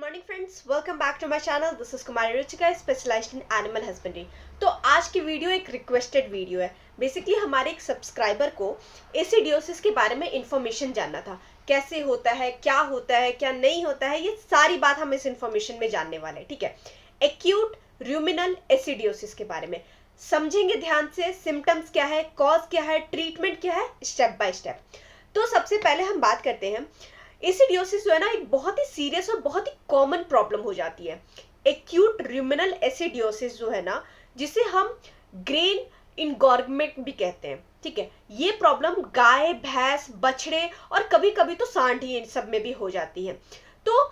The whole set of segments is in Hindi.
Morning friends, welcome back to my channel. This is Kumari Ruchika, specialised in animal husbandry. तो आज की वीडियो एक रिक्वेस्टेड वीडियो है। बेसिकली हमारे एक सब्सक्राइबर को एसिडियोसिस के बारे में इंफॉर्मेशन जानना था। कैसे होता है, क्या नहीं होता है, ये सारी बात हम इस इंफॉर्मेशन में जानने वाले हैं। ठीक है, एक्यूट रूमिनल एसिडियोसिस के बारे में समझेंगे ध्यान से। सिम्टम्स क्या है, कॉज क्या है, ट्रीटमेंट क्या है, स्टेप बाय स्टेप। तो सबसे पहले हम बात करते हैं, एसिडियोसिस जो है ना एक बहुत ही सीरियस और बहुत ही कॉमन प्रॉब्लम हो जाती है। एक्यूट रूमिनल एसिडियोसिस जो है ना, जिसे हम ग्रेन इनगॉर्गमेंट भी कहते हैं। ठीक है, ये प्रॉब्लम गाय, भैंस, बछड़े और कभी कभी तो सांड ही इन सब में भी हो जाती है। तो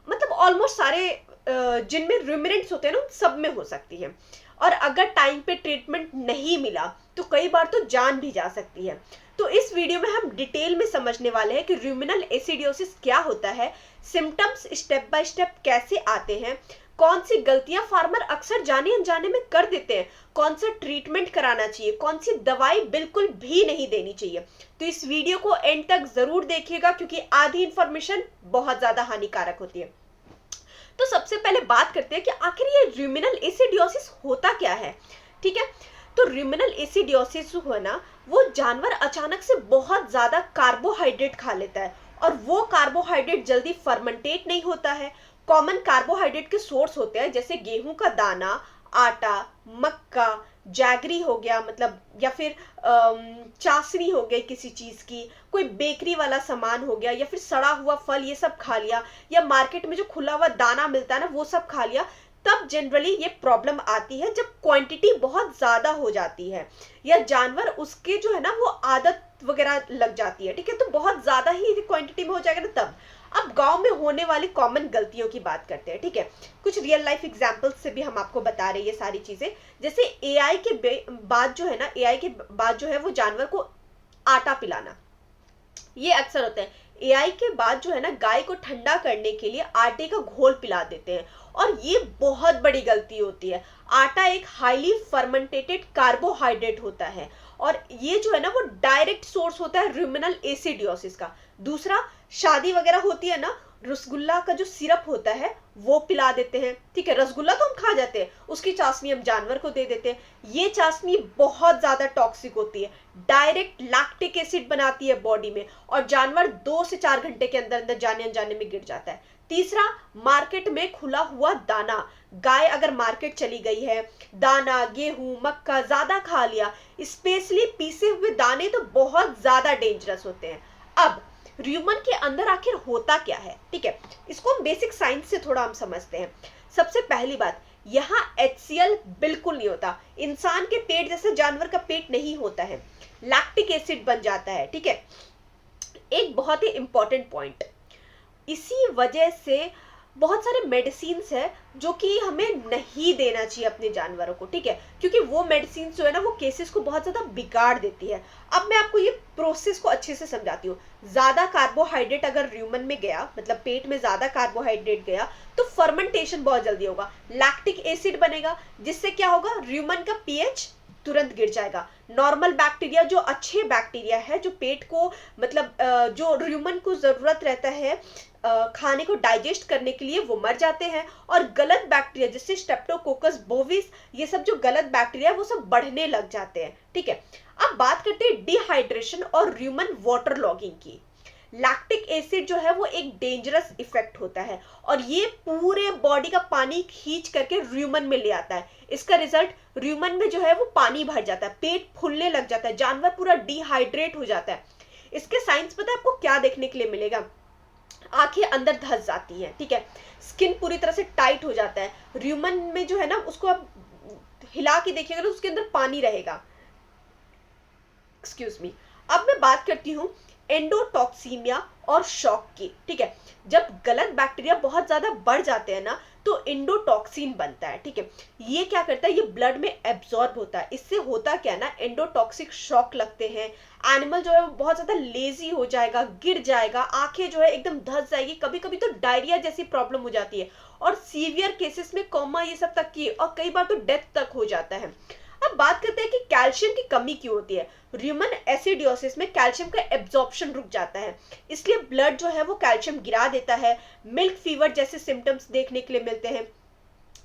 मतलब ऑलमोस्ट सारे जिनमें रूमिनेंट्स होते हैं ना, उन सब में हो सकती है। और अगर टाइम पे ट्रीटमेंट नहीं मिला तो कई बार तो जान भी जा सकती है। तो इस वीडियो में हम डिटेल में समझने वाले हैं कि रूमिनल एसिडियोसिस क्या होता है, सिम्टम्स स्टेप बाय स्टेप कैसे आते हैं, कौन सी गलतियां फार्मर अक्सर जाने अनजाने में कर देते हैं, कौन सा ट्रीटमेंट कराना चाहिए, कौन सी दवाई बिल्कुल भी नहीं देनी चाहिए। तो इस वीडियो को एंड तक जरूर देखिएगा, क्योंकि आधी इंफॉर्मेशन बहुत ज्यादा हानिकारक होती है। तो सबसे पहले बात करते हैं कि आखिर ये रूमिनल एसिडियोसिस होता क्या है। ठीक है, तो रूमिनल एसिडियोसिस जो है ना, वो जानवर अचानक से बहुत ज्यादा कार्बोहाइड्रेट खा लेता है और वो कार्बोहाइड्रेट जल्दी फर्मेंटेट नहीं होता है। कॉमन कार्बोहाइड्रेट के सोर्स होते हैं जैसे गेहूं का दाना, आटा, मक्का, जैगरी हो गया, मतलब या फिर चाशनी हो गई किसी चीज की, कोई बेकरी वाला सामान हो गया, या फिर सड़ा हुआ फल, ये सब खा लिया, या मार्केट में जो खुला हुआ दाना मिलता है ना, वो सब खा लिया। तब जनरली ये प्रॉब्लम आती है जब क्वांटिटी बहुत ज्यादा हो जाती है या जानवर उसके जो है ना वो आदत वगैरह लग जाती है। ठीक है, तो बहुत ज्यादा ही क्वांटिटी में हो जाएगा ना तब। अब गांव में होने वाली कॉमन गलतियों की बात करते हैं। ठीक है, कुछ रियल लाइफ एग्जांपल्स से भी हम आपको बता रहे हैं ये सारी चीजें। जैसे एआई के बाद जो है ना, एआई के बाद जो है वो जानवर को आटा पिलाना, ये अक्सर होता है। एआई के बाद जो है ना, गाय को ठंडा करने के लिए आटे का घोल पिला देते हैं और ये बहुत बड़ी गलती होती है। आटा एक हाईली फर्मेंटेटेड कार्बोहाइड्रेट होता है और ये जो है ना वो डायरेक्ट सोर्स होता है रूमिनल एसिडियोसिस का। दूसरा, शादी वगैरह होती है ना, रसगुल्ला का जो सिरप होता है वो पिला देते हैं। ठीक है, रसगुल्ला तो हम खा जाते हैं, उसकी चाशनी हम जानवर को दे देते हैं। ये चाशनी बहुत ज्यादा टॉक्सिक होती है, डायरेक्ट लैक्टिक एसिड बनाती है बॉडी में और जानवर 2 से 4 घंटे के अंदर अंदर जाने अनजाने में गिर जाता है। तीसरा, मार्केट में खुला हुआ दाना, गाय अगर मार्केट चली गई है, दाना, गेहूं, मक्का ज्यादा खा लिया, स्पेशली पीसे हुए दाने तो बहुत ज्यादा डेंजरस होते हैं। अब ह्यूमन के अंदर आखिर होता क्या है, ठीक है, इसको हम बेसिक साइंस से थोड़ा हम समझते हैं। सबसे पहली बात, यहाँ HCl बिल्कुल नहीं होता। इंसान के पेट जैसे जानवर का पेट नहीं होता है, लैक्टिक एसिड बन जाता है। ठीक है, एक बहुत ही इंपॉर्टेंट पॉइंट, इसी वजह से बहुत सारे मेडिसिन है जो कि हमें नहीं देना चाहिए अपने जानवरों को। ठीक है, क्योंकि वो मेडिसिन जो है ना वो केसेस को बहुत ज्यादा बिगाड़ देती है। अब मैं आपको ये प्रोसेस को अच्छे से समझाती हूँ। ज्यादा कार्बोहाइड्रेट अगर ह्यूमन में गया, मतलब पेट में ज्यादा कार्बोहाइड्रेट गया, तो फर्मेंटेशन बहुत जल्दी होगा, लैक्टिक एसिड बनेगा, जिससे क्या होगा, ह्यूमन का पीएच तुरंत गिर जाएगा। नॉर्मल बैक्टीरिया, जो अच्छे बैक्टीरिया है, जो पेट को मतलब जो ह्यूमन को जरूरत रहता है खाने को डाइजेस्ट करने के लिए, वो मर जाते हैं। और गलत बैक्टीरिया जैसे स्ट्रेप्टोकोकस बोविस, ये सब जो गलत बैक्टीरिया है वो सब बढ़ने लग जाते हैं। ठीक है, अब बात करते हैं डिहाइड्रेशन और ह्यूमन वाटर लॉगिंग की। लैक्टिक एसिड जो है वो एक डेंजरस इफेक्ट होता है और ये पूरे बॉडी का पानी खींच करके ह्यूमन में ले आता है। इसका रिजल्ट ह्यूमन में जो है वो पानी भर जाता है, पेट फूलने लग जाता है, जानवर पूरा डिहाइड्रेट हो जाता है। इसके साइंस पता है आपको क्या देखने के लिए मिलेगा, आंखें अंदर धंस जाती हैं। ठीक है, स्किन पूरी तरह से टाइट हो जाता है। ह्यूमन में जो है ना, उसको आप हिला के देखिएगा तो उसके अंदर पानी रहेगा। Excuse me. अब मैं बात करती हूँ एंडोटॉक्सीमिया और शॉक की। ठीक है, जब गलत बैक्टीरिया बहुत ज्यादा बढ़ जाते हैं ना, तो एंडोटॉक्सिन बनता है। ठीक है, ये क्या करता है, ये ब्लड में एब्जॉर्ब होता है। इससे होता क्या है ना, एंडोटॉक्सिक शॉक लगते हैं, एनिमल जो है वो बहुत ज्यादा लेजी हो जाएगा, गिर जाएगा, आंखें जो है एकदम धंस जाएगी, कभी कभी तो डायरिया जैसी प्रॉब्लम हो जाती है और सीवियर केसेस में कोमा ये सब तक की, और कई बार तो डेथ तक हो जाता है। अब बात करते हैं कि कैल्शियम की कमी क्यों होती है। र्यूमन एसिडियोसिस में कैल्शियम का एब्जॉर्प्शन रुक जाता है, इसलिए ब्लड जो है वो कैल्शियम गिरा देता है। मिल्क फीवर जैसे सिम्टम्स देखने के लिए मिलते हैं।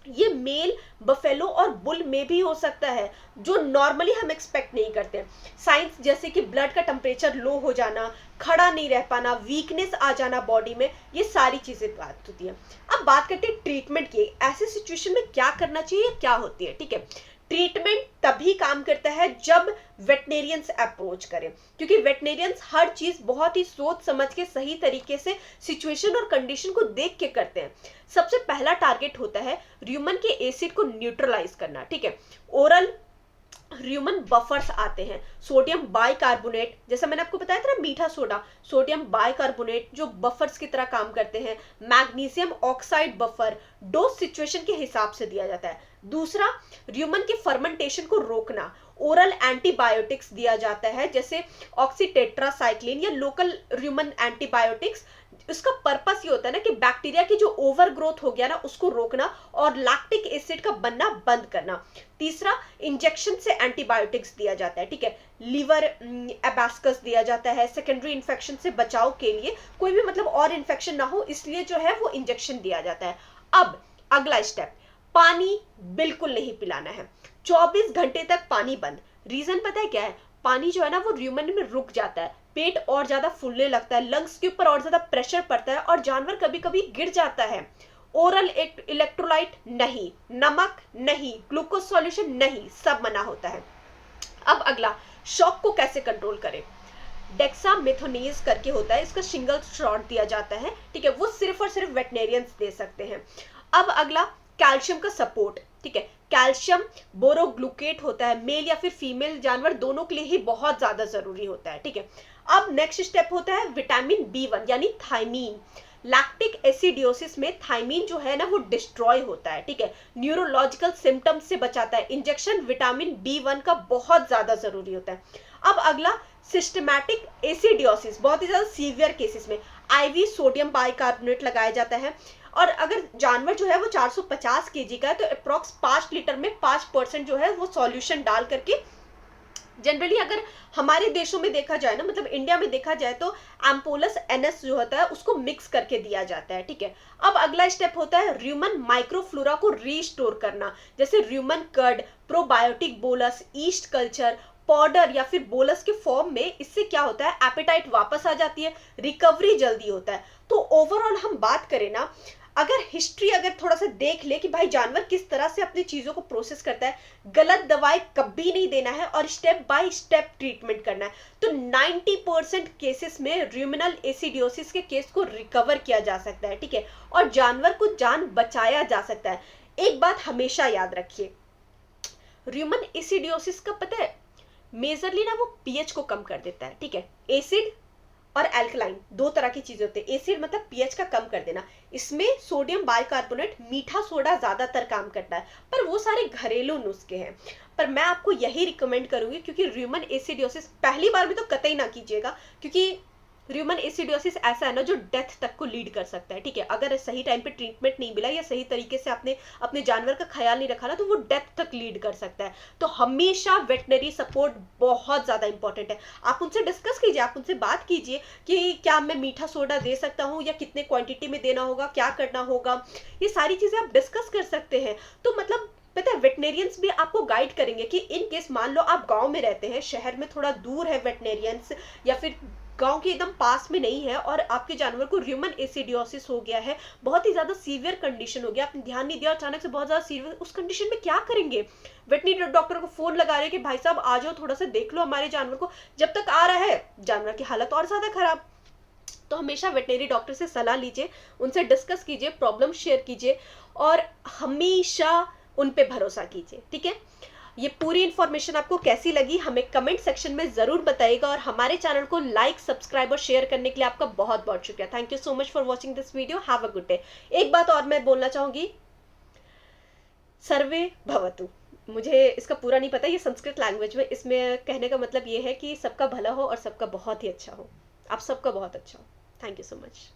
ये मेल बफेलो और बुल में भी हो सकता है, जो नॉर्मली हम एक्सपेक्ट नहीं करते। साइंस जैसे कि ब्लड का टेम्परेचर लो हो जाना, खड़ा नहीं रह पाना, वीकनेस आ जाना बॉडी में, ये सारी चीजें बात होती है। अब बात करते हैं ट्रीटमेंट की। ऐसे सिचुएशन में क्या करना चाहिए, क्या होती है, ठीक है। ट्रीटमेंट तभी काम करता है जब वेटनेरियंस अप्रोच करें, क्योंकि वेटनेरियंस हर चीज बहुत ही सोच समझ के सही तरीके से सिचुएशन और कंडीशन को देख के करते हैं। सबसे पहला टारगेट होता है र्यूमन के एसिड को न्यूट्रलाइज करना, ठीक है। ओरल र्यूमन बफर्स आते हैं, सोडियम बाइकार्बोनेट, जैसा मैंने आपको बताया था ना मीठा सोडा, सोडियम बाइकार्बोनेट जो बफर्स की तरह काम करते हैं। Magnesium oxide buffer dose situation के हिसाब से दिया जाता है। दूसरा, र्यूमन के फर्मेंटेशन को रोकना, ओरल एंटीबायोटिक्स दिया जाता है, जैसे ऑक्सीटेट्रासाइक्लिन या लोकल र्यूमन एंटीबायोटिक्स। इसका पर्पस ये होता है ना कि बैक्टीरिया की जो ओवर ग्रोथ हो गया ना उसको रोकना और लैक्टिक एसिड का बनना बंद करना। तीसरा, इंजेक्शन से एंटीबायोटिक्स दिया जाता है, ठीक है। लीवर एबास्कस दिया जाता है सेकेंडरी इन्फेक्शन से बचाव के लिए, कोई भी मतलब और इन्फेक्शन ना हो इसलिए जो है वो इंजेक्शन दिया जाता है। अब अगला स्टेप, पानी बिल्कुल नहीं पिलाना है, 24 घंटे तक पानी बंद। रीजन पता है क्या है, पानी जो है ना वो र्यूमन में रुक जाता है, पेट और ज्यादा फूलने लगता है, लंग्स के ऊपर और ज्यादा प्रेशर पड़ता है और जानवर कभी कभी गिर जाता है। ओरल इलेक्ट्रोलाइट नहीं, नमक नहीं, ग्लूकोज सॉल्यूशन नहीं, सब मना होता है। अब अगला, शॉक को कैसे कंट्रोल करें। डेक्सामेथोनेज करके होता है, इसका सिंगल शॉट दिया जाता है, ठीक है, वो सिर्फ और सिर्फ वेटनेरियंस दे सकते हैं। अब अगला, कैल्शियम का सपोर्ट, ठीक है। कैल्शियम बोरोग्लूकेट होता है, मेल या फिर फीमेल जानवर दोनों के लिए ही बहुत ज्यादा जरूरी होता है, ठीक है। अब नेक्स्ट स्टेप होता है विटामिन B1 यानी थायमीन। लैक्टिक एसिडियोसिस में थायमीन जो है ना वो डिस्ट्रॉय होता है, ठीक है, न्यूरोलॉजिकल सिम्टम्स से बचाता है। इंजेक्शन विटामिन B1 का बहुत ज्यादा जरूरी होता है। अब अगला, सिस्टमैटिक एसिडियोसिस, बहुत ही ज्यादा सीवियर केसेस में IV सोडियम बाइकार्बोनेट लगाया जाता है। और अगर जानवर जो है वो 450 kg का है तो अप्रॉक्स 5 लीटर में 5% जो है वो सॉल्यूशन डाल करके, जनरली अगर हमारे देशों में देखा जाए ना, मतलब इंडिया में देखा जाए तो एम्पोलस NS जो होता है उसको मिक्स करके दिया जाता है, ठीक है। अब अगला स्टेप होता है र्यूमन माइक्रोफ्लोरा को रीस्टोर करना, जैसे rumen curd, probiotic bolus, yeast culture, powder या फिर बोलस के फॉर्म में। इससे क्या होता है, एपेटाइट वापस आ जाती है, रिकवरी जल्दी होता है। तो ओवरऑल हम बात करें ना, अगर हिस्ट्री अगर थोड़ा सा देख ले कि भाई जानवर किस तरह से अपनी चीजों को प्रोसेस करता है, गलत दवाई कभी नहीं देना है और स्टेप बाय स्टेप ट्रीटमेंट करना है, तो 90% केसेस में र्यूमिनल एसिडियोसिस के केस को रिकवर किया जा सकता है, ठीक है, और जानवर को जान बचाया जा सकता है। एक बात हमेशा याद रखिए, र्यूमन एसिडियोसिस का पता है मेजरली ना वो पीएच को कम कर देता है, ठीक है। एसिड और एल्कलाइन दो तरह की चीजें होती है। एसिड मतलब पीएच का कम कर देना, इसमें सोडियम बाइकार्बोनेट, मीठा सोडा ज्यादातर काम करता है, पर वो सारे घरेलू नुस्खे हैं। पर मैं आपको यही रिकमेंड करूंगी, क्योंकि र्यूमन एसिडियोसिस पहली बार में तो कतई ना कीजिएगा, क्योंकि र्यूमन एसिडियोसिस ऐसा है ना जो डेथ तक को लीड कर सकता है, ठीक है। अगर सही टाइम पे ट्रीटमेंट नहीं मिला या सही तरीके से आपने अपने जानवर का ख्याल नहीं रखा ना तो वो डेथ तक लीड कर सकता है। तो हमेशा वेटनरी सपोर्ट बहुत ज्यादा इंपॉर्टेंट है। आप उनसे डिस्कस कीजिए, आप उनसे बात कीजिए कि क्या मैं मीठा सोडा दे सकता हूँ या कितने क्वांटिटी में देना होगा, क्या करना होगा, ये सारी चीजें आप डिस्कस कर सकते हैं। तो मतलब पता है वेटनेरियंस भी आपको गाइड करेंगे कि इन केस मान लो आप गांव में रहते हैं, शहर में थोड़ा दूर है वेटनेरियंस, या फिर गांव के एकदम पास में नहीं है और आपके जानवर को र्यूमन एसिडियोसिस हो गया है, बहुत ही ज्यादा सीवियर कंडीशन हो गया, आपने ध्यान नहीं दिया, अचानक से बहुत ज्यादा सीवियर, उस कंडीशन में क्या करेंगे। वेटनरी डॉक्टर को फोन लगा रहे हैं कि भाई साहब आ जाओ, थोड़ा सा देख लो हमारे जानवर को, जब तक आ रहा है जानवर की हालत और ज्यादा खराब। तो हमेशा वेटनरी डॉक्टर से सलाह लीजिए, उनसे डिस्कस कीजिए, प्रॉब्लम शेयर कीजिए और हमेशा उन पे भरोसा कीजिए, ठीक है। ये पूरी इंफॉर्मेशन आपको कैसी लगी हमें कमेंट सेक्शन में जरूर बताइएगा, और हमारे चैनल को लाइक, सब्सक्राइब और शेयर करने के लिए आपका बहुत बहुत शुक्रिया। Thank you so much for watching this video. Have a good day. एक बात और मैं बोलना चाहूंगी, सर्वे भवतु, मुझे इसका पूरा नहीं पता, ये संस्कृत लैंग्वेज में, इसमें कहने का मतलब ये है कि सबका भला हो और सबका बहुत ही अच्छा हो। आप सबका बहुत अच्छा हो। Thank you so much.